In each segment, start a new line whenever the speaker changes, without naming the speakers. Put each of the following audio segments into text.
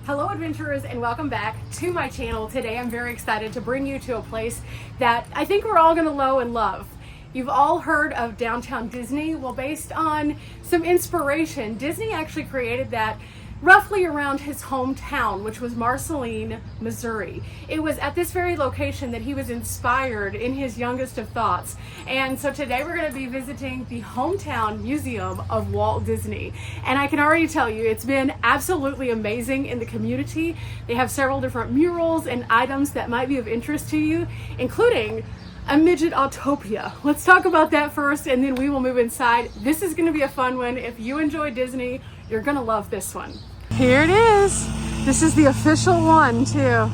Hello adventurers, and welcome back to my channel. Today I'm very excited to bring you to a place that I think we're all gonna know and love. You've all heard of downtown Disney. Well, based on some inspiration, Disney actually created that roughly around his hometown, which was Marceline, Missouri. It was at this very location that he was inspired in his youngest of thoughts. And so today we're going to be visiting the hometown museum of Walt Disney. And I can already tell you, it's been absolutely amazing in the community. They have several different murals and items that might be of interest to you, including a Midget autotopia. Let's talk about that first, and then we will move inside. This is going to be a fun one. If you enjoy Disney, you're going to love this one. Here it is. This is the official one too.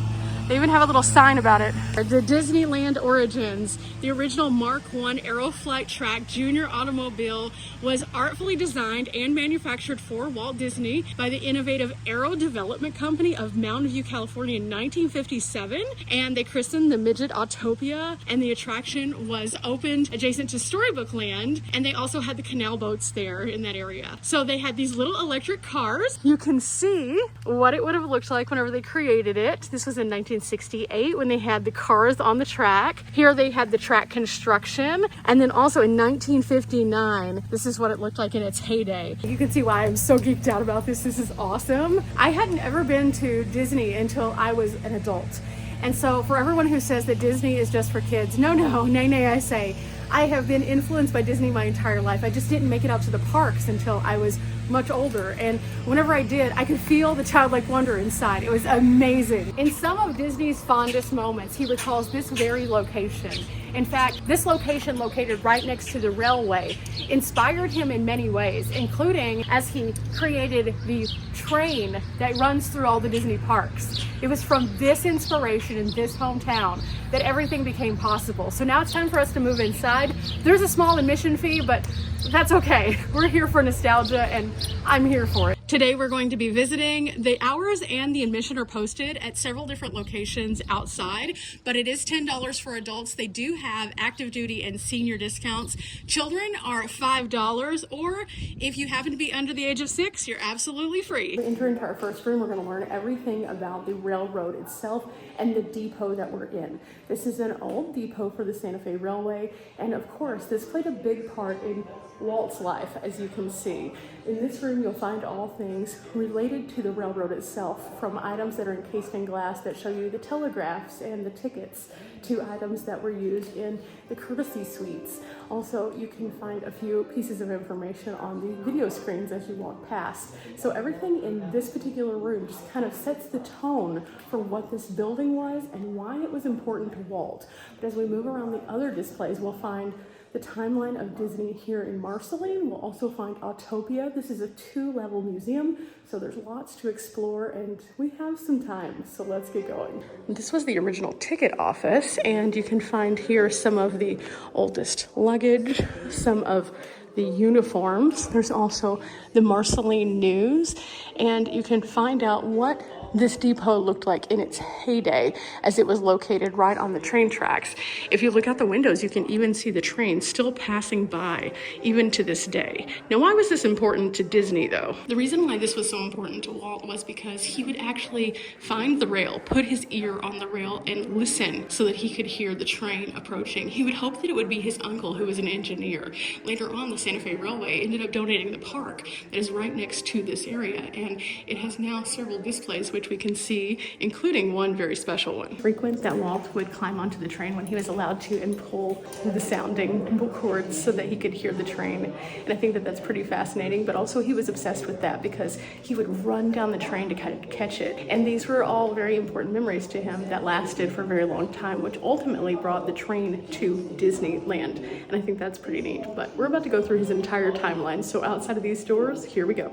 They even have a little sign about it. The Disneyland Origins. The original Mark I Aeroflight Track Junior automobile was artfully designed and manufactured for Walt Disney by the innovative Aero Development Company of Mountain View, California in 1957. And they christened the Midget Autotopia, and the attraction was opened adjacent to Storybook Land. And they also had the canal boats there in that area. So they had these little electric cars. You can see what it would have looked like whenever they created it. This was in 1968 when they had the cars on the track. Here they had the track construction, and then also in 1959 this is what it looked like in its heyday. You can see why I'm so geeked out about this. This is awesome. I hadn't ever been to Disney until I was an adult, and so for everyone who says that Disney is just for kids, no, nay, I say I have been influenced by Disney my entire life. I just didn't make it out to the parks until I was much older, and whenever I did, I could feel the childlike wonder inside. It was amazing. In some of Disney's fondest moments, he recalls this very location. In fact, this location, located right next to the railway, inspired him in many ways, including as he created the train that runs through all the Disney parks. It was from this inspiration in this hometown that everything became possible. So now it's time for us to move inside. There's a small admission fee, but that's okay. We're here for nostalgia, and I'm here for it. Today we're going to be visiting. The hours and the admission are posted at several different locations outside, but it is $10 for adults. They do have active duty and senior discounts. Children are $5, or if you happen to be under the age of 6, you're absolutely free. We enter into our first room. We're going to learn everything about the railroad itself and the depot that we're in. This is an old depot for the Santa Fe Railway, and of course this played a big part in Walt's life, as you can see. In this room you'll find all things related to the railroad itself, from items that are encased in glass that show you the telegraphs and the tickets, to items that were used in the courtesy suites. Also, you can find a few pieces of information on the video screens as you walk past. So everything in this particular room just kind of sets the tone for what this building was and why it was important to Walt. But as we move around the other displays, we'll find the timeline of Disney here in Marceline. We'll also find Autotopia. This is a 2-level museum, so there's lots to explore, and we have some time, so let's get going. This was the original ticket office, and you can find here some of the oldest luggage, some of the uniforms. There's also the Marceline News, and you can find out what this depot looked like in its heyday, as it was located right on the train tracks. If you look out the windows, you can even see the train still passing by, even to this day. Now, why was this important to Disney, though? The reason why this was so important to Walt was because he would actually find the rail, put his ear on the rail, and listen so that he could hear the train approaching. He would hope that it would be his uncle, who was an engineer. Later on, the Santa Fe Railway ended up donating the park that is right next to this area, and it has now several displays which we can see, including one very special one. Frequent that Walt would climb onto the train when he was allowed to and pull the sounding cords so that he could hear the train. And I think that that's pretty fascinating, but also he was obsessed with that because he would run down the train to kind of catch it. And these were all very important memories to him that lasted for a very long time, which ultimately brought the train to Disneyland. And I think that's pretty neat. But we're about to go through his entire timeline. So outside of these doors, here we go.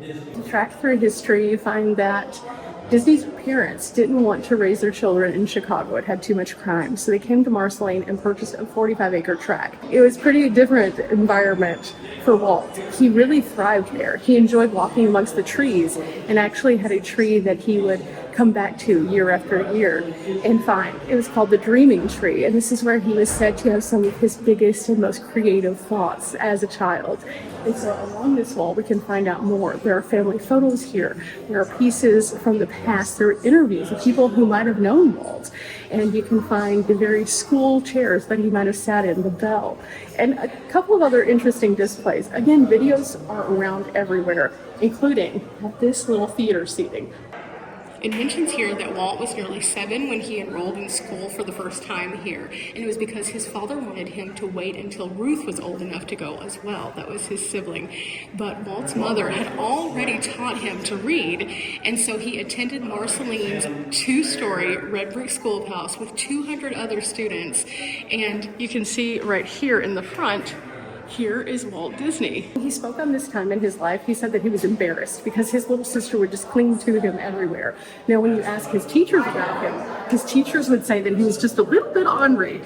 To track through history, you find that Disney's parents didn't want to raise their children in Chicago. It had too much crime. So they came to Marceline and purchased a 45-acre tract. It was pretty different environment for Walt. He really thrived there. He enjoyed walking amongst the trees and actually had a tree that he would come back to year after year and find. It was called the Dreaming Tree, and this is where he was said to have some of his biggest and most creative thoughts as a child. And so along this wall we can find out more. There are family photos here. There are pieces from the past. There are interviews of people who might have known Walt. And you can find the very school chairs that he might have sat in, the bell, and a couple of other interesting displays. Again, videos are around everywhere, including at this little theater seating. It mentions here that Walt was nearly 7 when he enrolled in school for the first time here, and it was because his father wanted him to wait until Ruth was old enough to go as well. That was his sibling. But Walt's mother had already taught him to read, and so he attended Marceline's 2-story red brick schoolhouse with 200 other students. And you can see right here in the front, here is Walt Disney. He spoke on this time in his life. He said that he was embarrassed because his little sister would just cling to him everywhere. Now, when you ask his teachers about him, his teachers would say that he was just a little bit ornery.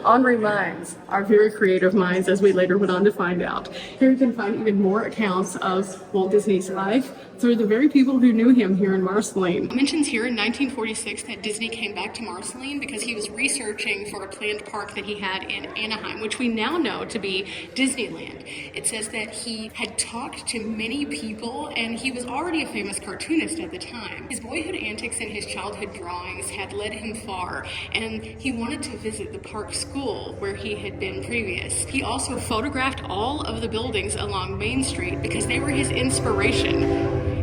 Ornery minds are very creative minds, as we later went on to find out. Here you can find even more accounts of Walt Disney's life through the very people who knew him here in Marceline. It mentions here in 1946 that Disney came back to Marceline because he was researching for a planned park that he had in Anaheim, which we now know to be Disneyland. It says that he had talked to many people, and he was already a famous cartoonist at the time. His boyhood antics and his childhood drawings had led him far, and he wanted to visit the park school where he had been previous. He also photographed all of the buildings along Main Street because they were his inspiration.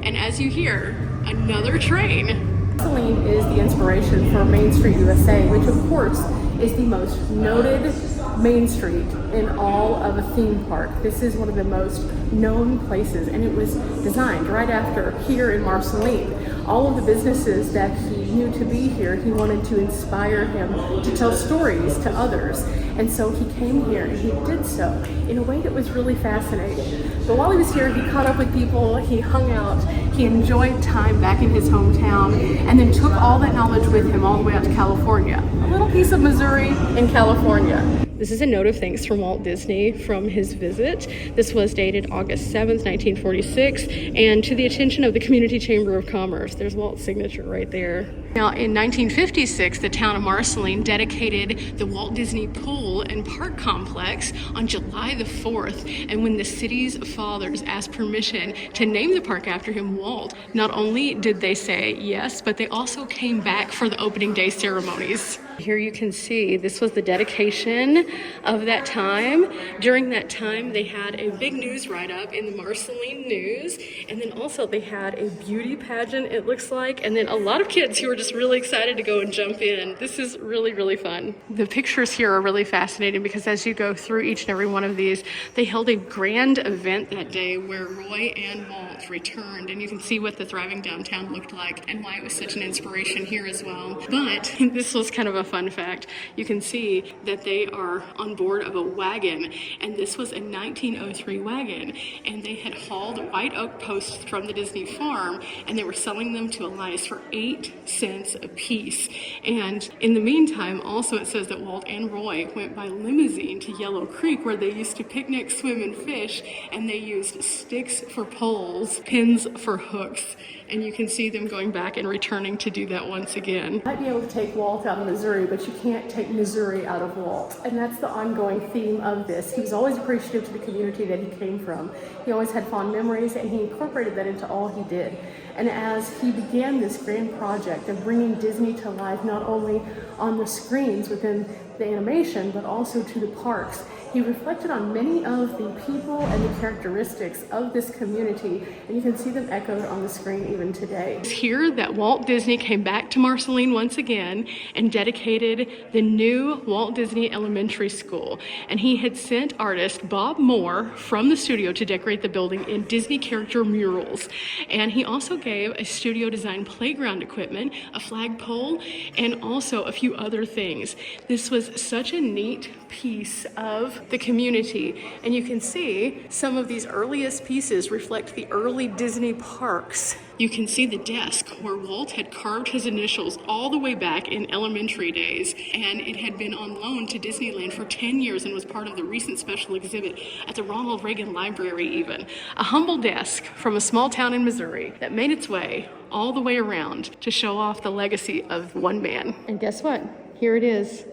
And as you hear, another train. Marceline is the inspiration for Main Street USA, which of course is the most noted Main Street in all of a theme park. This is one of the most known places, and it was designed right after here in Marceline. All of the businesses that he knew to be here, he wanted to inspire him to tell stories to others. And so he came here and he did so in a way that was really fascinating. But while he was here, he caught up with people, he hung out, he enjoyed time back in his hometown, and then took all that knowledge with him all the way out to California. A little piece of Missouri in California. This is a note of thanks from Walt Disney from his visit. This was dated August 7th, 1946, and to the attention of the Community Chamber of Commerce. There's Walt's signature right there. Now, in 1956, the town of Marceline dedicated the Walt Disney Pool and Park Complex on July the 4th, and when the city's fathers asked permission to name the park after him, Walt, not only did they say yes, but they also came back for the opening day ceremonies. Here you can see this was the dedication of that time. During that time, they had a big news write-up in the Marceline News, and then also they had a beauty pageant, it looks like, and then a lot of kids who were just really excited to go and jump in. This is really, really fun. The pictures here are really fascinating because as you go through each and every one of these, they held a grand event that day where Roy and Walt returned, and you can see what the thriving downtown looked like and why it was such an inspiration here as well. But this was kind of a fun fact. You can see that they are on board of a wagon, and this was a 1903 wagon, and they had hauled white oak posts from the Disney farm, and they were selling them to Elias for 8 cents a piece. And in the meantime, also it says that Walt and Roy went by limousine to Yellow Creek, where they used to picnic, swim, and fish, and they used sticks for poles, pins for hooks, and you can see them going back and returning to do that once again. You might be able to take Walt out of Missouri, but you can't take Missouri out of Walt. And that's the ongoing theme of this. He was always appreciative to the community that he came from. He always had fond memories, and he incorporated that into all he did. And as he began this grand project of bringing Disney to life, not only on the screens within the animation, but also to the parks, he reflected on many of the people and the characteristics of this community, and you can see them echoed on the screen even today. It's here that Walt Disney came back to Marceline once again and dedicated the new Walt Disney Elementary School. And he had sent artist Bob Moore from the studio to decorate the building in Disney character murals. And he also gave a studio designed playground equipment, a flagpole, and also a few other things. This was such a neat piece of the community. And you can see some of these earliest pieces reflect the early Disney parks. You can see the desk where Walt had carved his initials all the way back in elementary days, and it had been on loan to Disneyland for 10 years and was part of the recent special exhibit at the Ronald Reagan Library even. A humble desk from a small town in Missouri that made its way all the way around to show off the legacy of one man. And guess what? Here it is.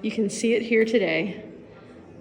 You can see it here today.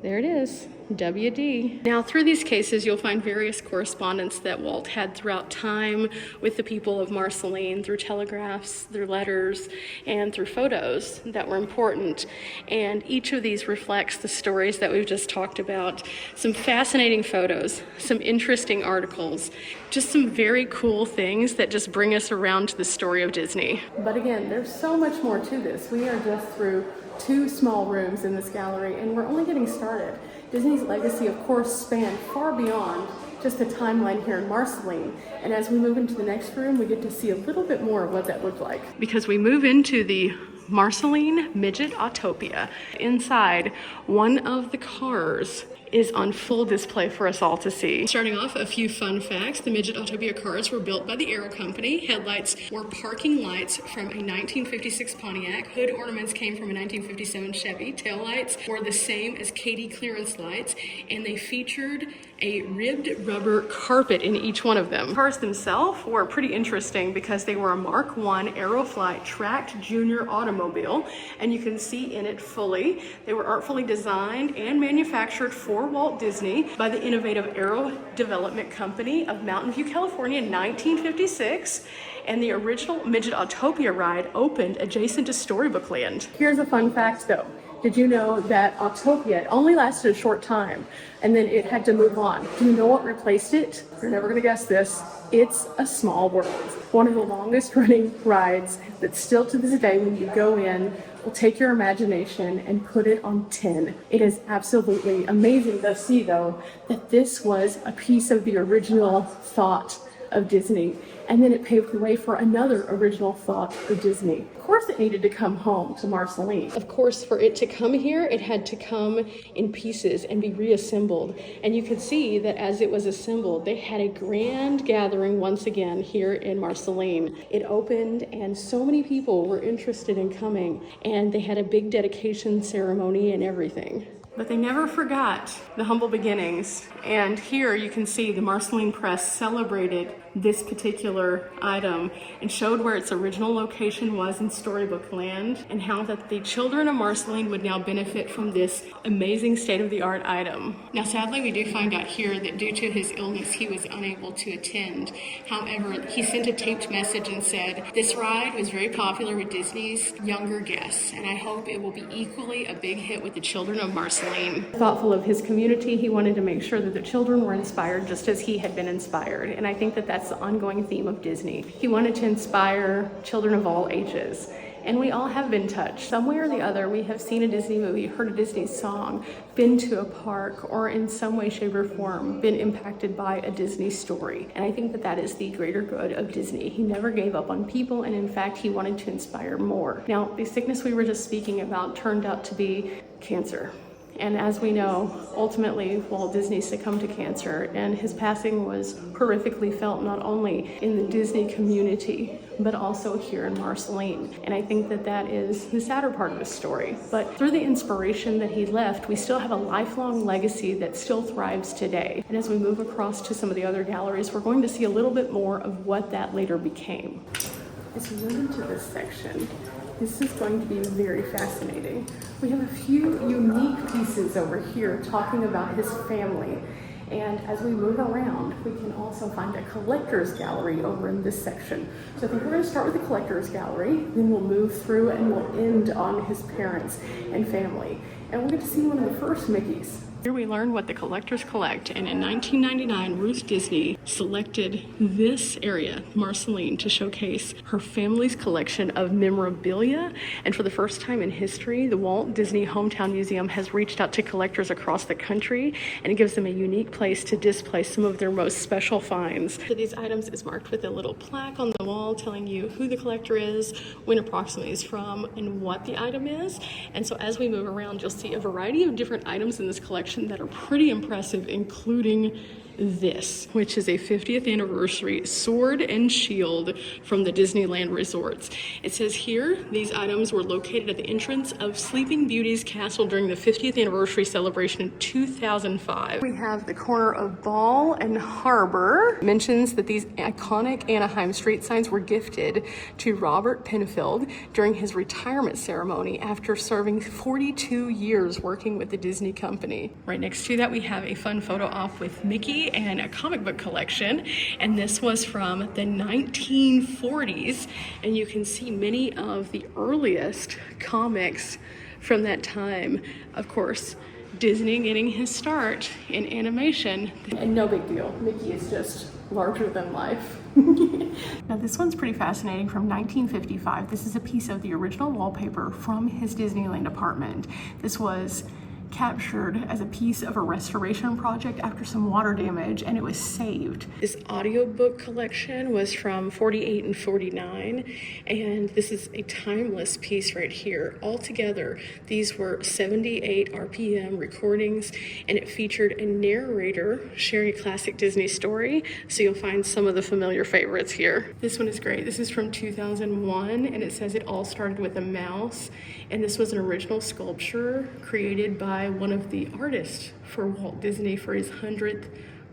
There it is. WD. Now, through these cases, you'll find various correspondence that Walt had throughout time with the people of Marceline, through telegraphs, through letters, and through photos that were important. And each of these reflects the stories that we've just talked about. Some fascinating photos, some interesting articles, just some very cool things that just bring us around to the story of Disney. But again, there's so much more to this. We are just through 2 small rooms in this gallery, and we're only getting started. Disney's legacy, of course, spanned far beyond just the timeline here in Marceline. And as we move into the next room, we get to see a little bit more of what that looked like. Because we move into the Marceline Midget Autotopia. Inside, one of the cars is on full display for us all to see. Starting off, a few fun facts. The Midget Autotopia cars were built by the Aero Company. Headlights were parking lights from a 1956 Pontiac. Hood ornaments came from a 1957 Chevy. Taillights were the same as Katy clearance lights, and they featured a ribbed rubber carpet in each one of them. The cars themselves were pretty interesting because they were a Mark I Aeroflight tracked junior automobile, and you can see in it fully. They were artfully designed and manufactured for Walt Disney by the innovative Aero Development Company of Mountain View, California in 1956. And the original Midget Autotopia ride opened adjacent to Storybook Land. Here's a fun fact though. Did you know that Autotopia only lasted a short time and then it had to move on? Do you know what replaced it? You're never gonna guess this. It's A Small World. One of the longest running rides that still to this day, when you go in, will take your imagination and put it on 10. It is absolutely amazing to see though that this was a piece of the original thought of Disney. And then it paved the way for another original thought of Disney. Of course it needed to come home to Marceline. Of course, for it to come here, it had to come in pieces and be reassembled. And you could see that as it was assembled, they had a grand gathering once again here in Marceline. It opened and so many people were interested in coming, and they had a big dedication ceremony and everything. But they never forgot the humble beginnings. And here you can see the Marceline Press celebrated this particular item and showed where its original location was in Storybook Land, and how that the children of Marceline would now benefit from this amazing state-of-the-art item. Now, sadly, we do find out here that due to his illness, he was unable to attend. However, he sent a taped message and said, "This ride was very popular with Disney's younger guests, and I hope it will be equally a big hit with the children of Marceline." Thoughtful of his community, he wanted to make sure that the children were inspired just as he had been inspired. And I think that that's the ongoing theme of Disney. He wanted to inspire children of all ages. And we all have been touched. Some way or the other, we have seen a Disney movie, heard a Disney song, been to a park, or in some way, shape, or form been impacted by a Disney story. And I think that that is the greater good of Disney. He never gave up on people, and in fact, he wanted to inspire more. Now, the sickness we were just speaking about turned out to be cancer. And as we know, ultimately, Walt Disney succumbed to cancer, and his passing was horrifically felt not only in the Disney community, but also here in Marceline. And I think that that is the sadder part of his story. But through the inspiration that he left, we still have a lifelong legacy that still thrives today. And as we move across to some of the other galleries, we're going to see a little bit more of what that later became. As we move into this section, this is going to be very fascinating. We have a few unique pieces over here talking about his family. And as we move around, we can also find a collector's gallery over in this section. So I think we're going to start with the collector's gallery, then we'll move through and we'll end on his parents and family. And we're going to see one of the first Mickeys Here we learn what the collectors collect, and in 1999, Ruth Disney selected this area, Marceline, to showcase her family's collection of memorabilia. And for the first time in history, the Walt Disney Hometown Museum has reached out to collectors across the country, and it gives them a unique place to display some of their most special finds. So these items is marked with a little plaque on the wall telling you who the collector is, when approximately is from, and what the item is. And so as we move around, you'll see a variety of different items in this collection that are pretty impressive, including this, which is a 50th anniversary sword and shield from the Disneyland resorts. It says here, these items were located at the entrance of Sleeping Beauty's castle during the 50th anniversary celebration in 2005. We have the corner of Ball and Harbor. It mentions that these iconic Anaheim street signs were gifted to Robert Penfield during his retirement ceremony after serving 42 years working with the Disney company. Right next to that, we have a fun photo op with Mickey and a comic book collection, and this was from the 1940s, and you can see many of the earliest comics from that time. Of course, Disney getting his start in animation, and no big deal, Mickey is just larger than life. Now this one's pretty fascinating, from 1955. This is a piece of the original wallpaper from his Disneyland apartment. This was captured as a piece of a restoration project after some water damage, and it was saved. This audiobook collection was from 48 and 49, and this is a timeless piece right here. Altogether, these were 78 RPM recordings, and it featured a narrator sharing a classic Disney story, so you'll find some of the familiar favorites here. This one is great. This is from 2001, and it says it all started with a mouse, and this was an original sculpture created by one of the artists for Walt Disney for his 100th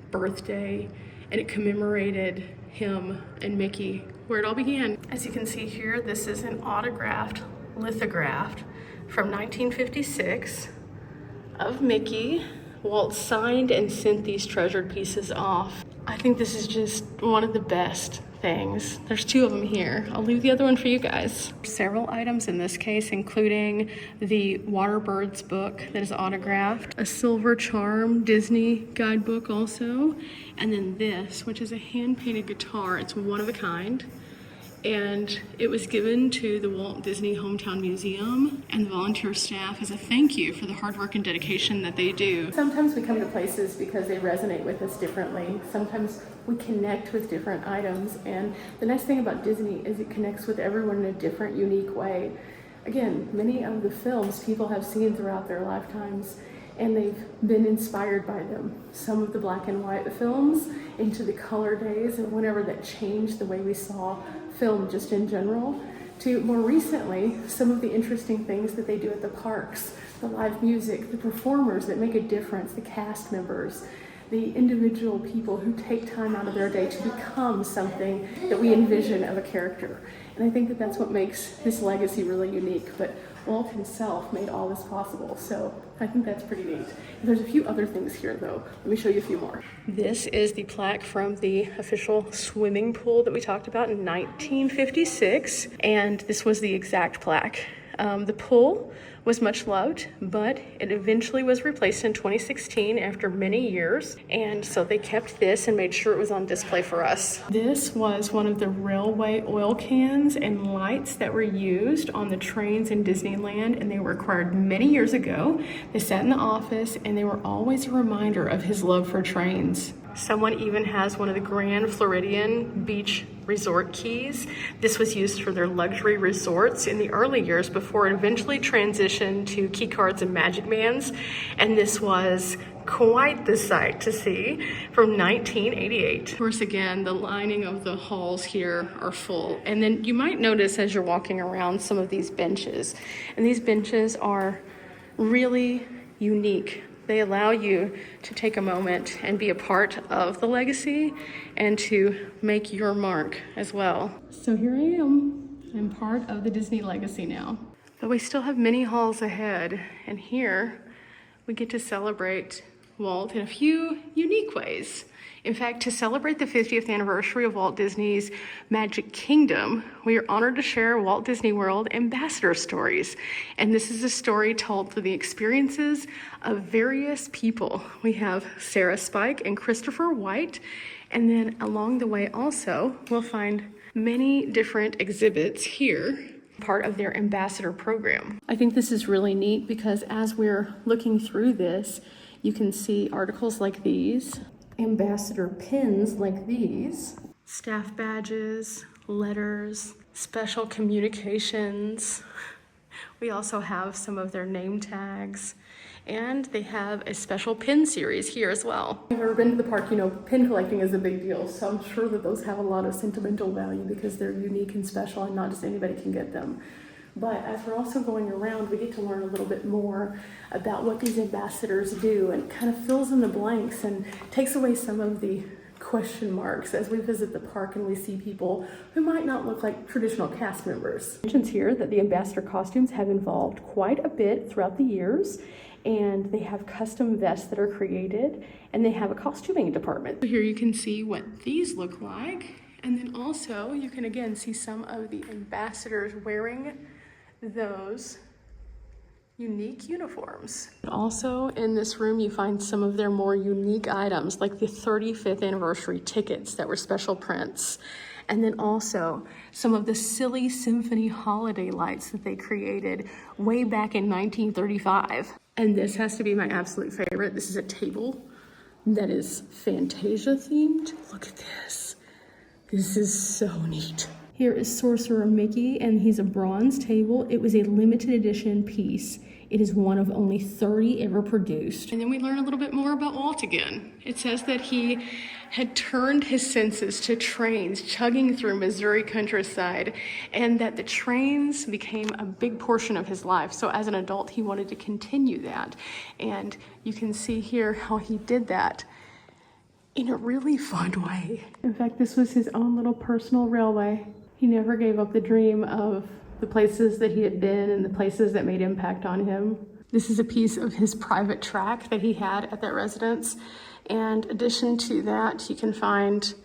birthday, and it commemorated him and Mickey, where it all began. As you can see here, this is an autographed lithograph from 1956 of Mickey. Walt signed and sent these treasured pieces off. I think this is just one of the best things. There's two of them here. I'll leave the other one for you guys. Several items in this case, including the Waterbirds book that is autographed, a Silver Charm Disney guidebook also, and then this, which is a hand-painted guitar. It's one of a kind, and it was given to the Walt Disney Hometown Museum and the volunteer staff as a thank you for the hard work and dedication that they do. Sometimes we come to places because they resonate with us differently. Sometimes we connect with different items, and the nice thing about Disney is it connects with everyone in a different, unique way. Again, many of the films people have seen throughout their lifetimes, and they've been inspired by them. Some of the black and white films into the color days, and whenever that changed the way we saw film just in general, to more recently, some of the interesting things that they do at the parks, the live music, the performers that make a difference, the cast members, the individual people who take time out of their day to become something that we envision of a character. And I think that that's what makes this legacy really unique. But Walt himself made all this possible, so I think that's pretty neat. There's a few other things here though. Let me show you a few more. This is the plaque from the official swimming pool that we talked about in 1956, and this was the exact plaque. The pool was much loved, but it eventually was replaced in 2016 after many years, and so they kept this and made sure it was on display for us. This was one of the railway oil cans and lights that were used on the trains in Disneyland, and they were acquired many years ago. They sat in the office, and they were always a reminder of his love for trains. Someone even has one of the Grand Floridian Beach Resort keys. This was used for their luxury resorts in the early years before it eventually transitioned to key cards and magic bands. And this was quite the sight to see from 1988. Of course, again, the lining of the halls here are full. And then you might notice as you're walking around some of these benches. And these benches are really unique. They allow you to take a moment and be a part of the legacy and to make your mark as well. So here I am. I'm part of the Disney legacy now. But we still have many halls ahead, and here we get to celebrate Walt in a few unique ways. In fact, to celebrate the 50th anniversary of Walt Disney's Magic Kingdom, we are honored to share Walt Disney World Ambassador Stories. And this is a story told through the experiences of various people. We have Sarah Spike and Christopher White, and then along the way also, we'll find many different exhibits here, part of their ambassador program. I think this is really neat because as we're looking through this, you can see articles like these, ambassador pins like these, staff badges, letters, special communications. We also have some of their name tags, and they have a special pin series here as well. If you've ever been to the park, you know pin collecting is a big deal, so I'm sure that those have a lot of sentimental value because they're unique and special and not just anybody can get them. But as we're also going around, we get to learn a little bit more about what these ambassadors do, and it kind of fills in the blanks and takes away some of the question marks as we visit the park and we see people who might not look like traditional cast members. It mentions here that the ambassador costumes have evolved quite a bit throughout the years, and they have custom vests that are created, and they have a costuming department. So here you can see what these look like, and then also you can again see some of the ambassadors wearing those unique uniforms. Also in this room you find some of their more unique items like the 35th anniversary tickets that were special prints, and then also some of the silly symphony holiday lights that they created way back in 1935. And this has to be my absolute favorite. This is a table that is Fantasia themed. Look at this. This is so neat. Here is Sorcerer Mickey, and he's a bronze table. It was a limited edition piece. It is one of only 30 ever produced. And then we learn a little bit more about Walt again. It says that he had turned his senses to trains chugging through Missouri countryside, and that the trains became a big portion of his life. So as an adult, he wanted to continue that. And you can see here how he did that in a really fun way. In fact, this was his own little personal railway. He never gave up the dream of the places that he had been and the places that made impact on him. This is a piece of his private track that he had at that residence. And in addition to that, you can find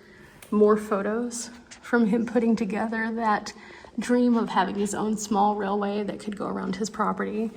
more photos from him putting together that dream of having his own small railway that could go around his property.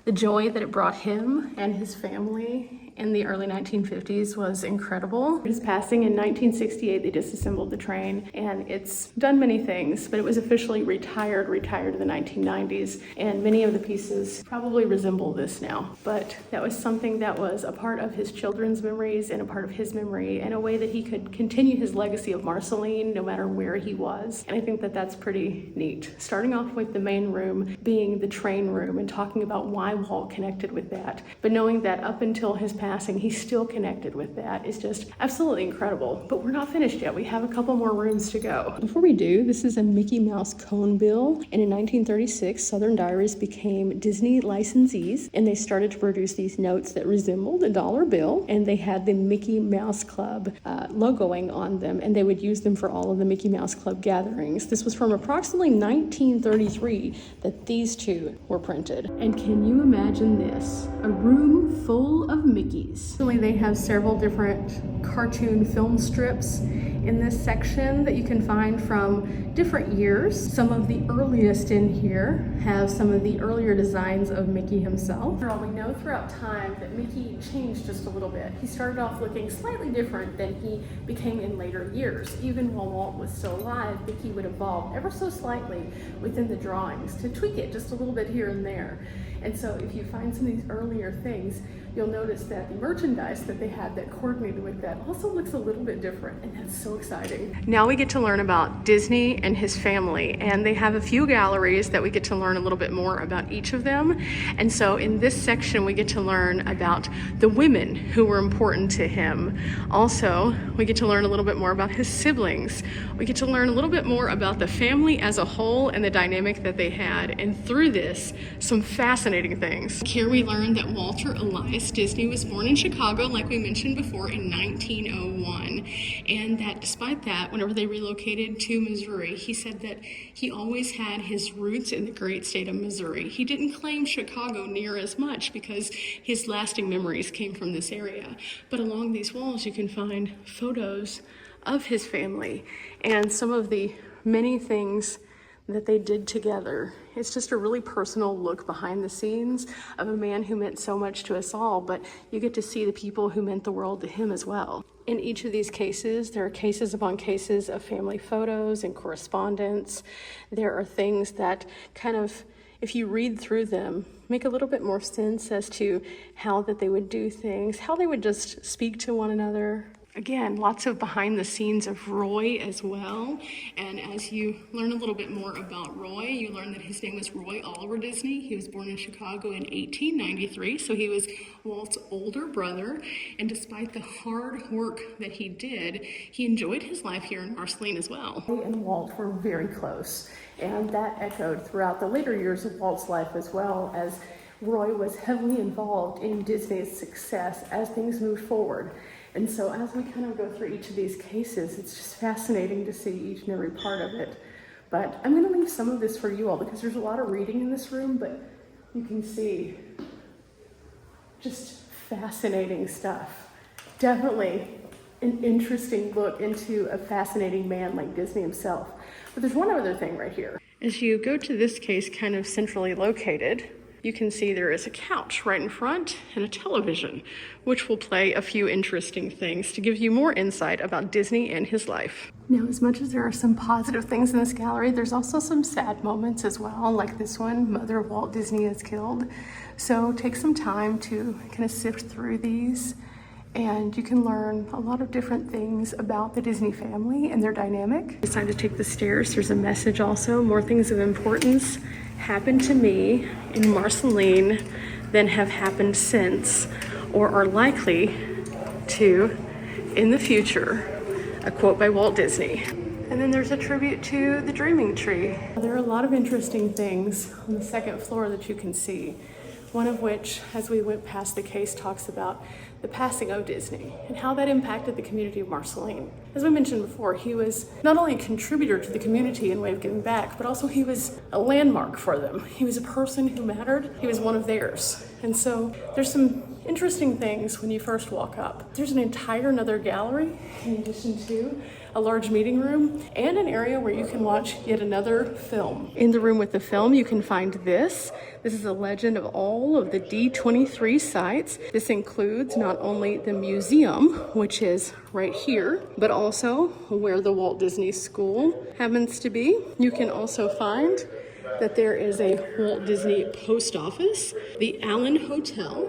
The joy that it brought him and his family in the early 1950s was incredible. His passing in 1968, they disassembled the train, and it's done many things, but it was officially retired in the 1990s, and many of the pieces probably resemble this now. But that was something that was a part of his children's memories and a part of his memory, and a way that he could continue his legacy of Marceline no matter where he was. And I think that that's pretty neat. Starting off with the main room being the train room and talking about why Walt connected with that, but knowing that up until his passing, he still connected with that is just absolutely incredible. But we're not finished yet. We have a couple more rooms to go. Before we do, this is a Mickey Mouse cone bill. And in 1936, Southern Diaries became Disney licensees, and they started to produce these notes that resembled a dollar bill, and they had the Mickey Mouse Club logoing on them, and they would use them for all of the Mickey Mouse Club gatherings. This was from approximately 1933 that these two were printed. And can you imagine this? A room full of Mickeys. They have several different cartoon film strips in this section that you can find from different years. Some of the earliest in here have some of the earlier designs of Mickey himself. After all, we know throughout time that Mickey changed just a little bit. He started off looking slightly different than he became in later years. Even while Walt was still alive, Mickey would evolve ever so slightly within the drawings to tweak it just a little bit here and there. And so if you find some of these earlier things, you'll notice that the merchandise that they had that coordinated with that also looks a little bit different, and that's so exciting. Now we get to learn about Disney and his family, and they have a few galleries that we get to learn a little bit more about each of them. And so in this section, we get to learn about the women who were important to him. Also, we get to learn a little bit more about his siblings. We get to learn a little bit more about the family as a whole and the dynamic that they had. And through this, some fascinating things. Here we learn that Walter Elias Disney was born in Chicago, like we mentioned before, in 1901. And that despite that, whenever they relocated to Missouri, he said that he always had his roots in the great state of Missouri. He didn't claim Chicago near as much because his lasting memories came from this area. But along these walls, you can find photos of his family and some of the many things that they did together. It's just a really personal look behind the scenes of a man who meant so much to us all, but you get to see the people who meant the world to him as well. In each of these cases, there are cases upon cases of family photos and correspondence. There are things that kind of, if you read through them, make a little bit more sense as to how that they would do things, how they would just speak to one another. Again, lots of behind the scenes of Roy as well. And as you learn a little bit more about Roy, you learn that his name was Roy Oliver Disney. He was born in Chicago in 1893, so he was Walt's older brother. And despite the hard work that he did, he enjoyed his life here in Marceline as well. Roy and Walt were very close, and that echoed throughout the later years of Walt's life as well, as Roy was heavily involved in Disney's success as things moved forward. And so as we kind of go through each of these cases, it's just fascinating to see each and every part of it. But I'm going to leave some of this for you all because there's a lot of reading in this room, but you can see just fascinating stuff. Definitely an interesting look into a fascinating man like Disney himself. But there's one other thing right here. As you go to this case kind of centrally located, you can see there is a couch right in front and a television, which will play a few interesting things to give you more insight about Disney and his life. Now, as much as there are some positive things in this gallery, there's also some sad moments as well, like this one, Mother of Walt Disney is killed. So take some time to kind of sift through these, and you can learn a lot of different things about the Disney family and their dynamic. Decided to take the stairs. There's a message also, more things of importance happened to me in Marceline than have happened since or are likely to in the future. A quote by Walt Disney. And then there's a tribute to the Dreaming Tree. There are a lot of interesting things on the second floor that you can see. One of which, as we went past the case, talks about the passing of Disney and how that impacted the community of Marceline. As we mentioned before, he was not only a contributor to the community in way of giving back, but also he was a landmark for them. He was a person who mattered. He was one of theirs. And so there's some interesting things when you first walk up. There's an entire another gallery in addition to a large meeting room and an area where you can watch yet another film. In the room with the film, you can find this. This is a legend of all of the D23 sites. This includes not only the museum, which is right here, but also where the Walt Disney School happens to be. You can also find that there is a Walt Disney post office, the Allen Hotel.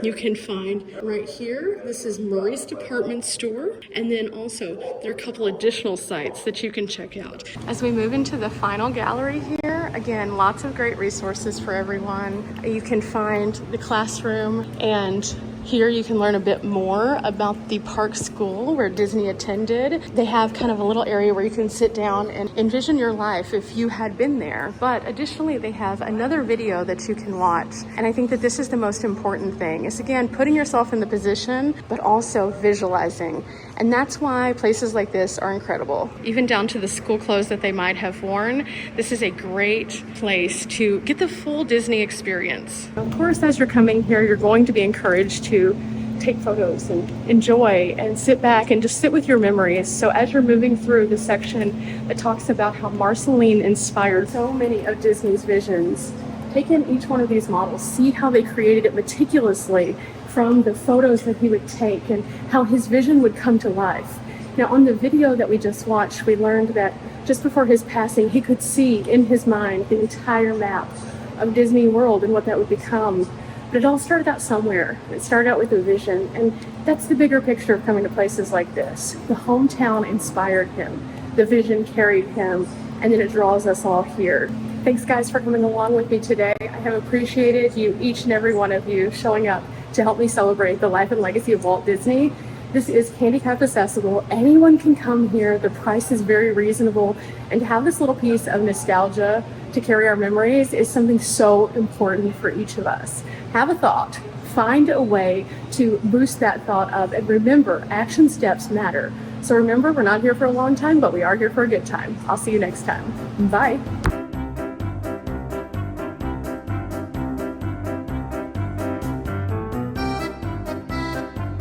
You can find right here, this is Murray's department store. And then also there are a couple additional sites that you can check out. As we move into the final gallery here, again, lots of great resources for everyone. You can find the classroom, and here you can learn a bit more about the park school where Disney attended. They have kind of a little area where you can sit down and envision your life if you had been there. But additionally, they have another video that you can watch. And I think that this is the most important thing, is again, putting yourself in the position, but also visualizing. And that's why places like this are incredible. Even down to the school clothes that they might have worn, this is a great place to get the full Disney experience. Of course, as you're coming here, you're going to be encouraged to take photos and enjoy and sit back and just sit with your memories. So as you're moving through the section that talks about how Marceline inspired so many of Disney's visions, take in each one of these models, see how they created it meticulously from the photos that he would take and how his vision would come to life. Now, on the video that we just watched, we learned that just before his passing, he could see in his mind the entire map of Disney World and what that would become. But it all started out somewhere. It started out with a vision, and that's the bigger picture of coming to places like this. The hometown inspired him, the vision carried him, and then it draws us all here. Thanks, guys, for coming along with me today. I have appreciated you, each and every one of you, showing up to help me celebrate the life and legacy of Walt Disney. This is handicap accessible. Anyone can come here. The price is very reasonable, and to have this little piece of nostalgia to carry our memories is something so important for each of us. Have a thought, find a way to boost that thought up, and remember, action steps matter. So remember, we're not here for a long time, but we are here for a good time. I'll see you next time. Bye.